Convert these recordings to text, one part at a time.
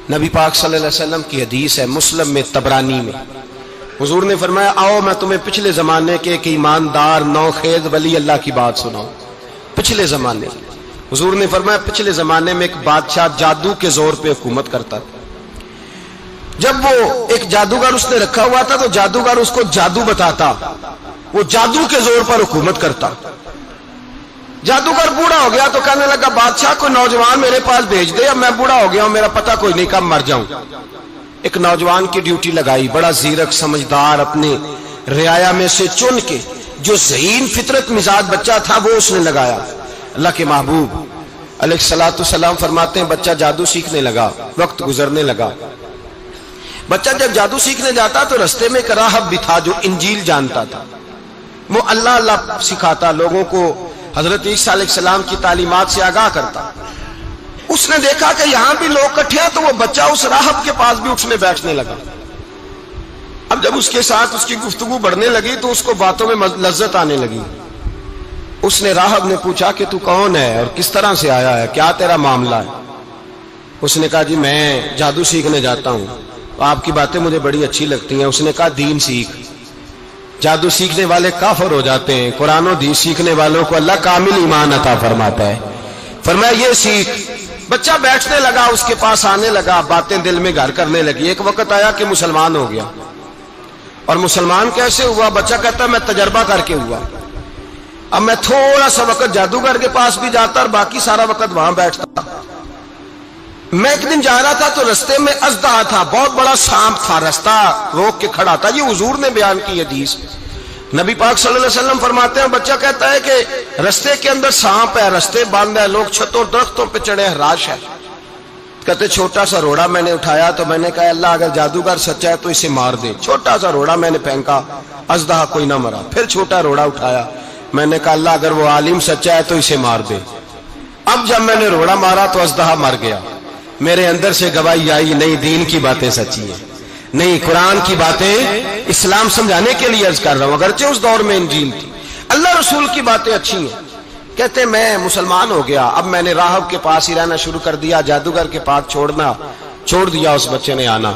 نبی پاک صلی اللہ علیہ وسلم کی حدیث ہے مسلم میں طبرانی میں، حضور نے فرمایا آؤ میں تمہیں پچھلے زمانے کے ایک ایماندار نوخیز ولی اللہ کی بات سناؤں۔ پچھلے زمانے حضور نے فرمایا پچھلے زمانے میں ایک بادشاہ جادو کے زور پہ حکومت کرتا تھا۔ جب وہ ایک جادوگر اس نے رکھا ہوا تھا تو جادوگر اس کو جادو بتاتا، وہ جادو کے زور پر حکومت کرتا۔ جادوگر بوڑھا ہو گیا تو کہنے لگا بادشاہ کوئی نوجوان میرے پاس بھیج دے، اب میں بوڑھا ہو گیا ہوں میرا پتہ کوئی نہیں کب مر جاؤں۔ ایک نوجوان کی ڈیوٹی لگائی، بڑا زیرک سمجھدار، اپنے رعایا میں سے چن کے جو ذہین فطرت مزاج بچہ تھا وہ اس نے لگایا۔ اللہ کے محبوب علیہ الصلوۃ والسلام فرماتے ہیں بچہ جادو سیکھنے لگا، وقت گزرنے لگا۔ بچہ جب جادو سیکھنے جاتا تو رستے میں ایک راہب بھی تھا جو انجیل جانتا تھا، وہ اللہ اللہ سکھاتا، لوگوں کو حضرت عیسیٰ علیہ السلام کی تعلیمات سے آگاہ کرتا۔ اس نے دیکھا کہ یہاں بھی لوگ اکٹھے ہیں تو وہ بچہ اس راہب کے پاس بھی اٹھنے بیٹھنے لگا۔ اب جب اس کے ساتھ اس کی گفتگو بڑھنے لگی تو اس کو باتوں میں لذت آنے لگی۔ اس نے راہب نے پوچھا کہ تو کون ہے اور کس طرح سے آیا ہے، کیا تیرا معاملہ ہے؟ اس نے کہا جی میں جادو سیکھنے جاتا ہوں، آپ کی باتیں مجھے بڑی اچھی لگتی ہیں۔ اس نے کہا دین سیکھ، جادو سیکھنے والے کافر ہو جاتے ہیں، قرآن و حدیث سیکھنے والوں کو اللہ کامل ایمان عطا فرماتا ہے۔ فرمایا یہ سیکھ۔ بچہ بیٹھنے لگا، اس کے پاس آنے لگا، باتیں دل میں گھر کرنے لگی۔ ایک وقت آیا کہ مسلمان ہو گیا، اور مسلمان کیسے ہوا؟ بچہ کہتا ہے میں تجربہ کر کے ہوا۔ اب میں تھوڑا سا وقت جادوگر کے پاس بھی جاتا اور باقی سارا وقت وہاں بیٹھتا۔ میں ایک دن جا رہا تھا تو رستے میں اژدہا تھا، بہت بڑا سانپ تھا، رستہ روک کے کھڑا تھا۔ یہ حضور نے بیان کی حدیث۔ نبی پاک صلی اللہ علیہ وسلم فرماتے ہیں بچہ کہتا ہے کہ رستے کے اندر سانپ ہے، رستے بند ہے، لوگ چھتوں درختوں پہ چڑھے ہراش ہے۔ کہتے چھوٹا سا روڑا میں نے اٹھایا تو میں نے کہا اللہ اگر جادوگر سچا ہے تو اسے مار دے۔ چھوٹا سا روڑا میں نے پھینکا، اژدہا کوئی نہ مرا۔ پھر چھوٹا روڑا اٹھایا، میں نے کہا اللہ اگر وہ عالم سچا ہے تو اسے مار دے۔ اب جب میں نے روڑا مارا تو اژدہا مر گیا۔ میرے اندر سے گواہی آئی نہیں دین کی باتیں سچی ہیں، نہیں قرآن کی باتیں اسلام سمجھانے کے لیے عرض کر رہا ہوں، اگرچہ اس دور میں انجیل تھی۔ اللہ رسول کی باتیں اچھی ہیں۔ کہتے میں مسلمان ہو گیا، اب میں نے راہب کے پاس ہی رہنا شروع کر دیا، جادوگر کے پاس چھوڑ دیا اس بچے نے آنا۔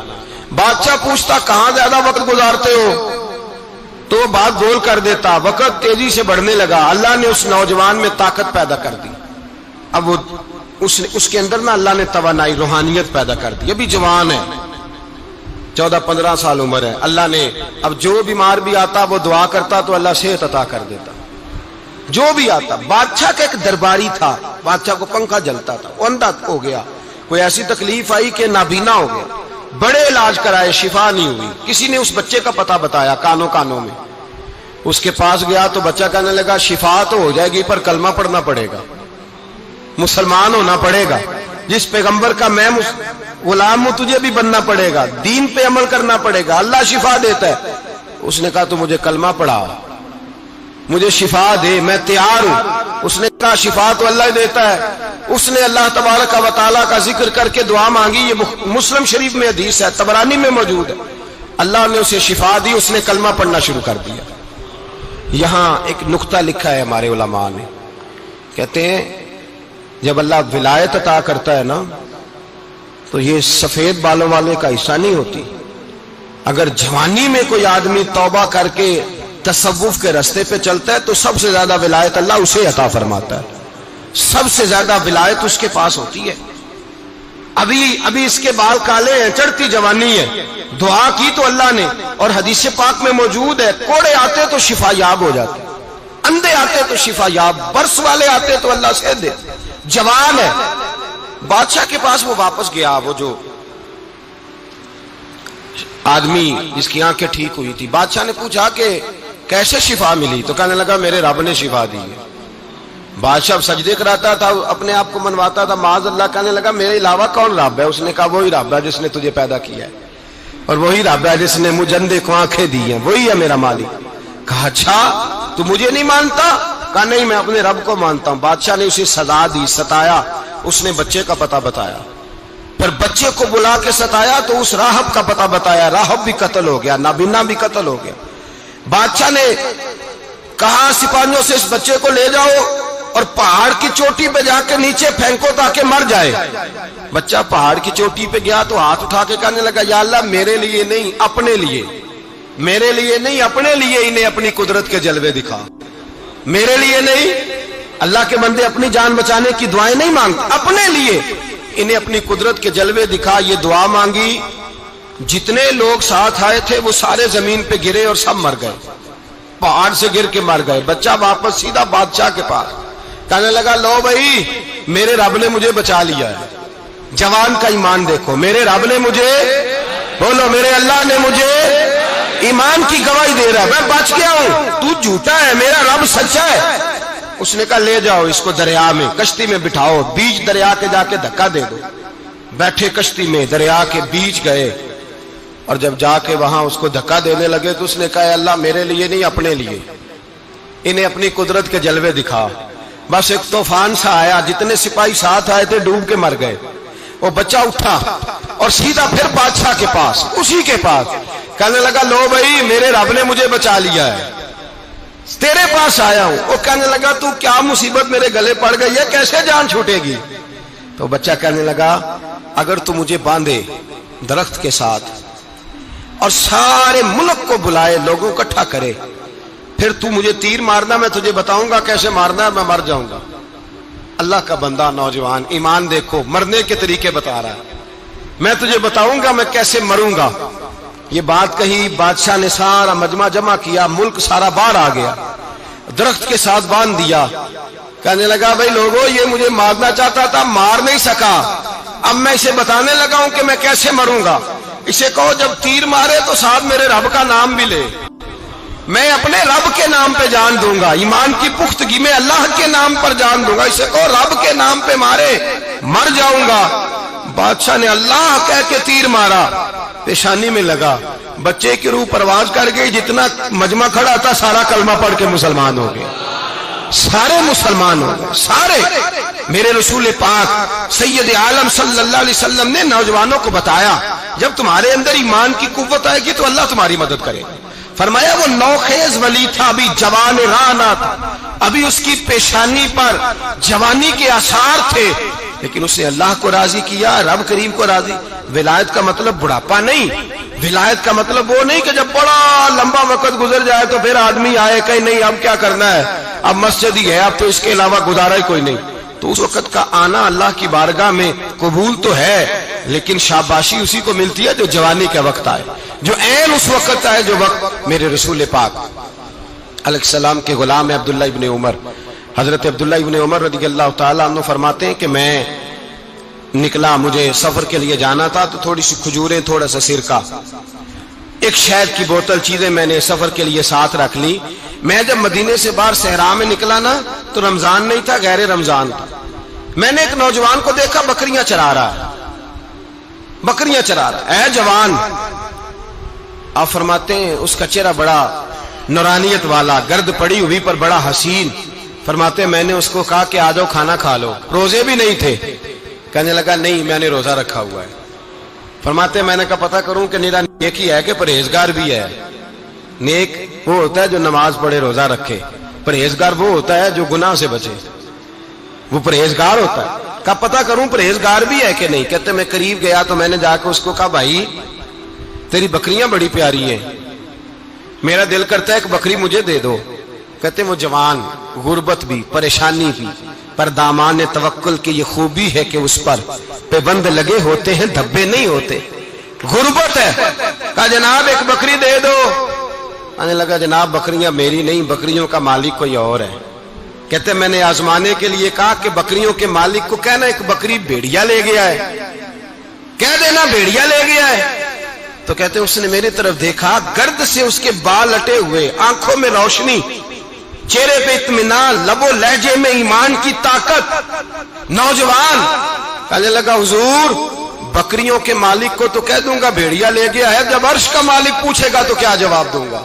بادشاہ پوچھتا کہاں زیادہ وقت گزارتے ہو تو وہ بات گول کر دیتا، وقت تیزی سے بڑھنے لگا۔ اللہ نے اس نوجوان میں طاقت پیدا کر دی، اب وہ اس کے اندر نا اللہ نے توانائی روحانیت پیدا کر دی، ابھی جوان ہے، 14-15 سال عمر ہے۔ اللہ نے اب جو بیمار بھی آتا وہ دعا کرتا تو اللہ صحت عطا کر دیتا، جو بھی آتا۔ بادشاہ کا ایک درباری تھا، بادشاہ کو پنکھا جلتا تھا، وہ اندھا ہو گیا، کوئی ایسی تکلیف آئی کہ نابینا ہو گیا، بڑے علاج کرائے شفا نہیں ہوئی۔ کسی نے اس بچے کا پتہ بتایا کانوں میں، اس کے پاس گیا تو بچہ کہنے لگا شفا تو ہو جائے گی پر کلمہ پڑھنا پڑے گا، مسلمان ہونا پڑے گا، جس پیغمبر کا میں غلام ہوں تجھے بھی بننا پڑے گا، دین پہ عمل کرنا پڑے گا، اللہ شفا دیتا ہے۔ اس نے کہا تو مجھے کلمہ پڑھا، مجھے شفا دے، میں تیار ہوں۔ اس نے کہا شفا تو اللہ دیتا ہے۔ اس نے اللہ تبارک و تعالیٰ کا ذکر کر کے دعا مانگی، یہ مسلم شریف میں حدیث ہے، طبرانی میں موجود ہے۔ اللہ نے اسے شفا دی، اس نے کلمہ پڑھنا شروع کر دیا۔ یہاں ایک نقطہ لکھا ہے ہمارے علماء نے، کہتے ہیں جب اللہ ولایت عطا کرتا ہے نا تو یہ سفید بالوں والے کا حصہ نہیں ہوتی۔ اگر جوانی میں کوئی آدمی توبہ کر کے تصوف کے رستے پہ چلتا ہے تو سب سے زیادہ ولایت اللہ اسے عطا فرماتا ہے، سب سے زیادہ ولایت اس کے پاس ہوتی ہے۔ ابھی اس کے بال کالے ہیں، چڑھتی جوانی ہے، دعا کی تو اللہ نے، اور حدیث پاک میں موجود ہے کوڑے آتے تو شفا یاب ہو جاتے، اندھے آتے تو شفا یاب، برس والے آتے تو اللہ سے دے، جوان ہے۔ بادشاہ کے پاس وہ واپس گیا، وہ جو آدمی جس کی آنکھیں ٹھیک ہوئی تھی۔ بادشاہ نے پوچھا کہ کیسے شفا ملی؟ تو کہنے لگا میرے رب نے شفا دی ہے۔ بادشاہ سجدے کراتا تھا، اپنے آپ کو منواتا تھا معاذ اللہ، کہنے لگا میرے علاوہ کون رب ہے؟ اس نے کہا وہی رب ہے جس نے تجھے پیدا کیا ہے، اور وہی رب ہے جس نے مجھے اندھے کو آنکھیں دی ہیں، وہی ہے میرا مالک۔ کہا اچھا تو مجھے نہیں مانتا؟ کہا نہیں میں اپنے رب کو مانتا ہوں۔ بادشاہ نے اسے سزا دی، ستایا، اس نے بچے کا پتہ بتایا، پھر بچے کو بلا کے ستایا تو اس راہب کا پتہ بتایا، راہب بھی قتل ہو گیا، نابینا بھی قتل ہو گیا۔ بادشاہ نے کہا سپاہیوں سے اس بچے کو لے جاؤ اور پہاڑ کی چوٹی پہ جا کے نیچے پھینکو تاکہ مر جائے. بچہ پہاڑ کی چوٹی پہ گیا تو ہاتھ اٹھا کے کہنے لگا یا اللہ میرے لیے نہیں اپنے لیے، میرے لیے نہیں اپنے لیے انہیں اپنی قدرت کے جلوے دکھا. میرے لیے نہیں، اللہ کے بندے اپنی جان بچانے کی دعائیں نہیں مانگتے، اپنے لیے انہیں اپنی قدرت کے جلوے دکھا. یہ دعا مانگی، جتنے لوگ ساتھ آئے تھے وہ سارے زمین پہ گرے اور سب مر گئے، پہاڑ سے گر کے مر گئے. بچہ واپس سیدھا بادشاہ کے پاس کہنے لگا لو بھائی میرے رب نے مجھے بچا لیا ہے. جوان کا ایمان دیکھو، میرے رب نے مجھے، بولو میرے اللہ نے مجھے ایمان کی گواہی دے رہا ہے، میں بچ گیا ہوں، تو جھوٹا ہے، میرا رب سچا ہے. اس نے کہا لے جاؤ اس کو دریا میں، کشتی میں بٹھاؤ، بیچ دریا کے جا کے دھکا دے دو. بیٹھے کشتی میں، دریا کے بیچ گئے، اور جب جا کے وہاں اس کو دھکا دینے لگے تو اس نے کہا اللہ میرے لیے نہیں اپنے لیے انہیں اپنی قدرت کے جلوے دکھا. بس ایک طوفان سا آیا، جتنے سپاہی ساتھ آئے تھے ڈوب کے مر گئے. وہ بچہ اٹھا اور سیدھا پھر بادشاہ کے پاس، اسی کے پاس کہنے لگا لو بھائی میرے رب نے مجھے بچا لیا ہے، تیرے پاس آیا ہوں. وہ کہنے لگا تو کیا مصیبت میرے گلے پڑ گئی ہے، کیسے جان چھوٹے گی؟ تو بچہ کہنے لگا اگر تو مجھے باندھے درخت کے ساتھ اور سارے ملک کو بلائے، لوگوں کو اکٹھا کرے، پھر تو مجھے تیر مارنا، میں تجھے بتاؤں گا کیسے مارنا ہے، میں مر جاؤں گا. اللہ کا بندہ نوجوان ایمان دیکھو، مرنے کے طریقے بتا رہا ہے، میں تجھے بتاؤں گا میں کیسے مروں گا. یہ بات کہی، بادشاہ نے سارا مجمع جمع کیا، ملک سارا باہر آ گیا، درخت کے ساتھ باندھ دیا. کہنے لگا بھائی لوگوں یہ مجھے مارنا چاہتا تھا، مار نہیں سکا، اب میں اسے بتانے لگا ہوں کہ میں کیسے مروں گا. اسے کہو جب تیر مارے تو ساتھ میرے رب کا نام بھی لے، میں اپنے رب کے نام پہ جان دوں گا، ایمان کی پختگی میں اللہ کے نام پر جان دوں گا. اسے کہو رب کے نام پہ مارے، مر جاؤں گا. بادشاہ نے اللہ کہہ کے تیر مارا، پیشانی میں لگا، بچے کی روح پرواز کر گئی. جتنا مجمع کھڑا تھا سارا کلمہ پڑھ کے مسلمان ہو گئے، سارے مسلمان ہو گئے سارے. میرے رسول پاک سید عالم صلی اللہ علیہ وسلم نے نوجوانوں کو بتایا جب تمہارے اندر ایمان کی قوت آئے گی تو اللہ تمہاری مدد کرے. فرمایا وہ نوخیز ولی تھا، ابھی جوان رانا تھا، ابھی اس کی پیشانی پر جوانی کے آثار تھے، لیکن اس نے اللہ کو راضی کیا، رب کریم کو راضی. ولایت کا مطلب بڑھاپا نہیں، ولایت کا مطلب وہ نہیں کہ جب بڑا لمبا وقت گزر جائے تو پھر آدمی آئے کہ نہیں اب کیا کرنا ہے، اب مسجد ہی ہے، اب تو اس کے علاوہ گزارا ہی کوئی نہیں. تو اس وقت کا آنا اللہ کی بارگاہ میں قبول تو ہے، لیکن شاباشی اسی کو ملتی ہے جو جوانی کا وقت آئے، جو عین اس وقت آئے جو وقت میرے رسول پاک علیہ السلام کے غلام عبداللہ ابن عمر، حضرت عبداللہ ابن عمر رضی اللہ تعالیٰ عنہ فرماتے ہیں کہ میں نکلا، مجھے سفر کے لیے جانا تھا، تو تھوڑی سی کھجوریں، تھوڑا سا سرکہ، ایک شہد کی بوتل، چیزیں میں نے سفر کے لیے ساتھ رکھ لی. میں جب مدینے سے باہر صحرا میں نکلا نا تو رمضان نہیں تھا، غیر رمضان تھا. میں نے ایک نوجوان کو دیکھا بکریاں چرا رہا ہے، بکریاں چرا رہا ہے. اے جوان، آپ فرماتے ہیں اس کا چہرہ بڑا نورانیت والا، گرد پڑی ہوئی پر بڑا حسین. فرماتے ہیں میں نے اس کو کہا کہ آ جاؤ کھانا کھا لو، روزے بھی نہیں تھے. کہنے لگا نہیں میں نے روزہ رکھا ہوا ہے. فرماتے ہیں میں نے کہا پتہ کروں کہ نیرا نیک ہی ہے کہ پرہیزگار بھی ہے. نیک وہ ہوتا ہے جو نماز پڑھے روزہ رکھے، پرہیزگار وہ ہوتا ہے جو گناہ سے بچے، وہ پرہیزگار ہوتا ہے. کہا پتہ کروں پرہیزگار بھی ہے کہ نہیں. کہتے میں قریب گیا تو میں نے جا کے اس کو کہا بھائی تیری بکریاں بڑی پیاری ہیں، میرا دل کرتا ہے ایک بکری مجھے دے دو. کہتے وہ جوان، غربت بھی، پریشانی بھی، پر دامان توکل کی یہ خوبی ہے کہ اس پر پابند لگے ہوتے ہیں، دھبے نہیں ہوتے. غربت ہے. کہا جناب ایک بکری دے دو. آنے لگا جناب بکریاں میری نہیں، بکریوں کا مالک کوئی اور ہے. کہتے میں نے آزمانے کے لیے کہا کہ بکریوں کے مالک کو کہنا ایک بکری بھیڑیا لے گیا ہے، کہہ دینا بھیڑیا لے گیا ہے. تو کہتے اس نے میری طرف دیکھا، گرد سے اس کے بال لٹے ہوئے، آنکھوں میں روشنی، چہرے پہ اطمینان، لب و لہجے میں ایمان کی طاقت. نوجوان کہنے لگا حضور بکریوں کے مالک کو تو کہہ دوں گا بھیڑیا لے گیا ہے، جب عرش کا مالک پوچھے گا تو کیا جواب دوں گا،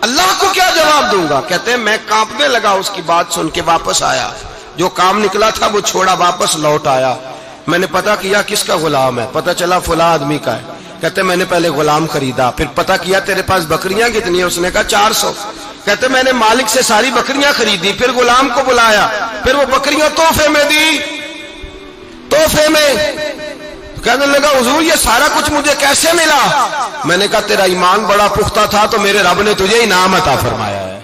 اللہ کو کیا جواب دوں گا. کہتے ہیں میں کانپنے لگا، اس کی بات سن کے واپس آیا، جو کام نکلا تھا وہ چھوڑا، واپس لوٹ آیا. میں نے پتہ کیا کس کا غلام ہے، پتہ چلا فلاں آدمی کا ہے. کہتے میں نے پہلے غلام خریدا، پھر پتہ کیا تیرے پاس بکریاں کتنی ہیں، اس نے کہا 400. کہتے میں نے مالک سے ساری بکریاں خریدی، پھر غلام کو بلایا، پھر وہ بکریاں تحفے میں دی، تحفے میں۔ کہنے لگا حضور یہ سارا کچھ مجھے کیسے ملا؟ میں نے کہا تیرا ایمان بڑا پختہ تھا تو میرے رب نے تجھے انعام عطا فرمایا ہے۔